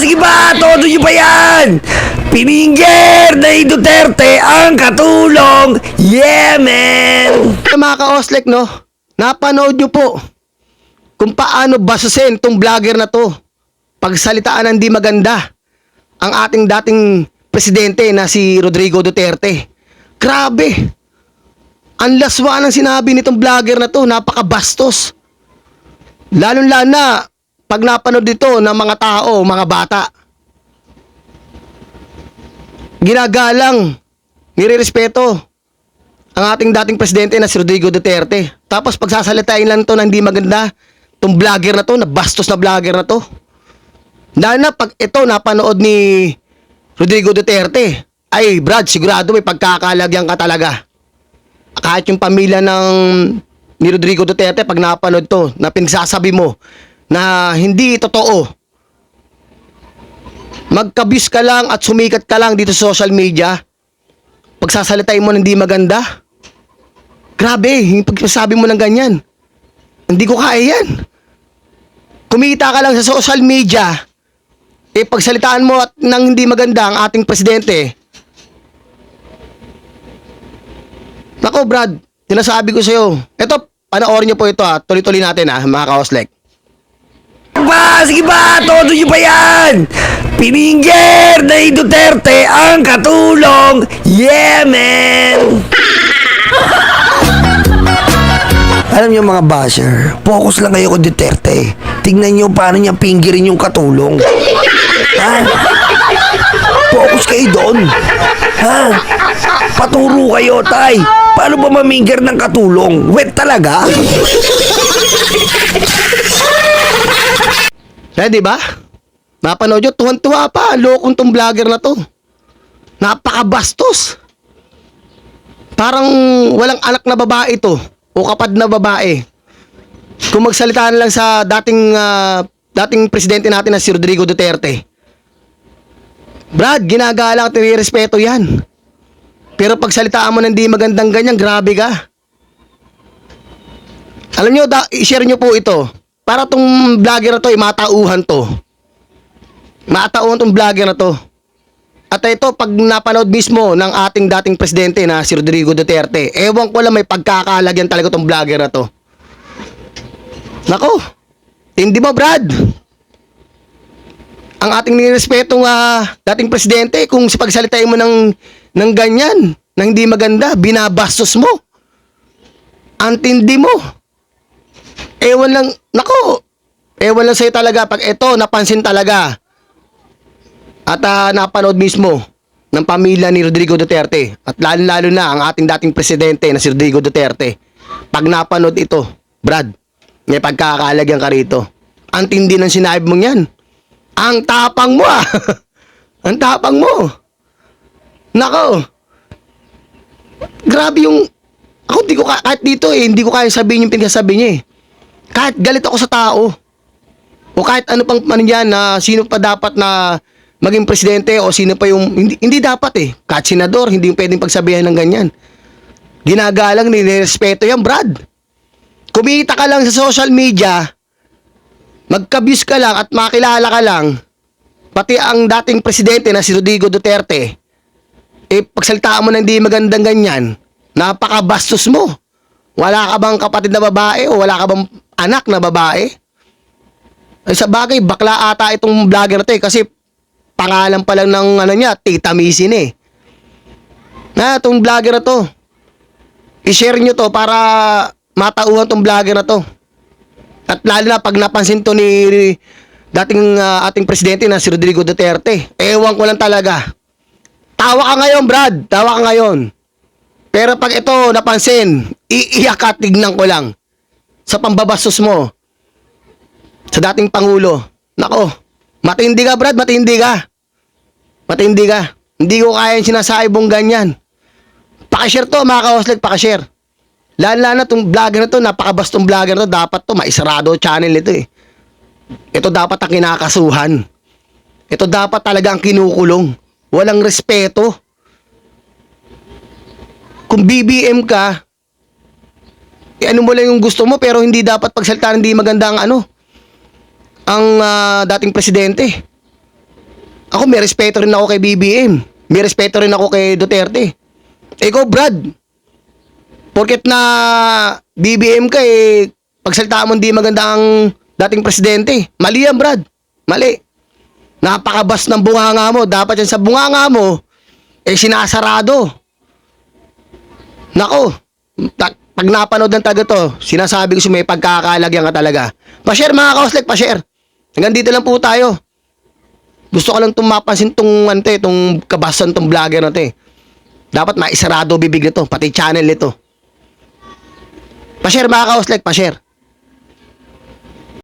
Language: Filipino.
Sige ba? Todo nyo ba yan? Piningger ni Duterte ang katulong. Yeah, man! Mga ka-Oslek, no? Napanood nyo po kung paano basusin tong vlogger na to. Pagsalitaan ng di maganda ang ating dating presidente na si Rodrigo Duterte. Grabe! Ang laswa ng sinabi nitong vlogger na to, napakabastos. Lalo-lalo na pag napanood dito ng mga tao, mga bata. Ginagalang, nirerespeto ang ating dating presidente na si Rodrigo Duterte. Tapos pagsasalitain lang to ng hindi maganda, tong vlogger na to, na bastos na vlogger na to. Lalo na pag ito napanood ni Rodrigo Duterte, ay Brad, sigurado may pagkakalagyan ka talaga. Kahit yung pamilya ni Rodrigo Duterte, pag napanood to, na pinagsasabi mo na hindi totoo, magkabis ka lang at sumikat ka lang dito sa social media, pagsasalitain mo ng hindi maganda. Grabe, yung pagsasabi mo ng ganyan, hindi ko kaya yan. Kumita ka lang sa social media, pagsalitaan mo at ng hindi maganda ang ating presidente. Nako Brad, sinasabi ko sa'yo, eto, panoorin nyo po ito tuloy-tuloy natin mga ka-Oslek. Sige ba? Todo nyo ba yan? Piningger ni Duterte ang katulong. Yeah, man! Alam niyo mga basher, focus lang kayo kay Duterte. Tingnan niyo paano niya pinggirin yung katulong. Ha? Focus kayo doon. Ha? Paturo kayo, tay. Paano ba mamingger ng katulong? Wet talaga? Di ba? Napanood nyo, tuwan-tuwa pa. Lokong tong vlogger na to. Napakabastos. Parang walang anak na babae to. O kapad na babae. Kung magsalitaan lang sa dating presidente natin na si Rodrigo Duterte. Brad, ginagalang at nirespeto yan. Pero pagsalitaan mo ng di magandang ganyan, grabe ka. Alam nyo, i-share nyo po ito. Para tong vlogger na to, matauhan to. Matauhan tong vlogger na to. At ito, pag napanood mismo ng ating dating presidente na si Rodrigo Duterte, ewan ko lang, may pagkakalagyan talaga tong vlogger na to. Nako, hindi mo Brad? Ang ating nirespetong dating presidente, kung sa pagsalitain mo ng ganyan, na hindi maganda, binabastos mo. Antindi mo. Ewan lang, nako, ewan lang sa'yo talaga pag ito napansin talaga at napanood mismo ng pamilya ni Rodrigo Duterte at lalo na ang ating dating presidente na si Rodrigo Duterte. Pag napanood ito, Brad, may pagkakalagyan ka rito. Antindi ng sinabi mong yan. Ang tapang mo Ang tapang mo. Nako. Grabe yung, ako hindi ko kahit dito hindi ko kaya sabihin yung pinagsasabi niya Kahit galit ako sa tao o kahit ano pang yan na sino pa dapat na maging presidente o sino pa yung hindi dapat kahit senador hindi yung pwedeng pagsabihan ng ganyan. Ginagalang, nirespeto yan Brad. Kumita ka lang sa social media, magka-views ka lang at makilala ka lang, pati ang dating presidente na si Rodrigo Duterte, pagsalitaan mo ng hindi magandang ganyan, napakabastos mo. Wala ka bang kapatid na babae o wala ka bang anak na babae? Ay sa bagay, bakla ata itong vlogger na to kasi pangalan pa lang ng niya, Tita Missy itong vlogger na to. I-share nyo to para matauhan tong vlogger na to. At lalo na pag napansin to ni dating ating presidente na si Rodrigo Duterte, ewan ko lang talaga. Tawa ka ngayon Brad, tawa ka ngayon. Pero pag ito napansin, iiyak ka, tignan ko lang sa pambabastos mo sa dating Pangulo. Nako, matindi ka Brad, matindi ka. Matindi ka. Hindi ko kaya yung sinasabi mong ganyan. Pakishare to mga ka-Oslek, pakishare. Lalo na itong vlogger na to, napakabastong vlogger na to, dapat to, maisarado channel ito Ito dapat ang kinakasuhan. Ito dapat talaga ang kinukulong. Walang respeto. Kung BBM ka, ano mo lang yung gusto mo pero hindi dapat pagsalita hindi maganda ang dating presidente. Ako may respeto rin ako kay BBM. May respeto rin ako kay Duterte. Ikaw, Brad, porket na BBM ka pagsalita mo hindi maganda ang dating presidente. Mali yan, Brad. Mali. Napakabas ng bunganga mo. Dapat yan sa bunganga mo, sinasarado. Nako, pag napanood ng taga to, sinasabi ko may pagkakalagyan ka talaga. Pa-share mga kauslik, pa-share. Hanggang dito lang po tayo. Gusto ko lang mapansin tong kabasan tong vlogger na to Dapat maisarado bibig nito, pati channel nito. Pa-share mga kauslik, pa-share.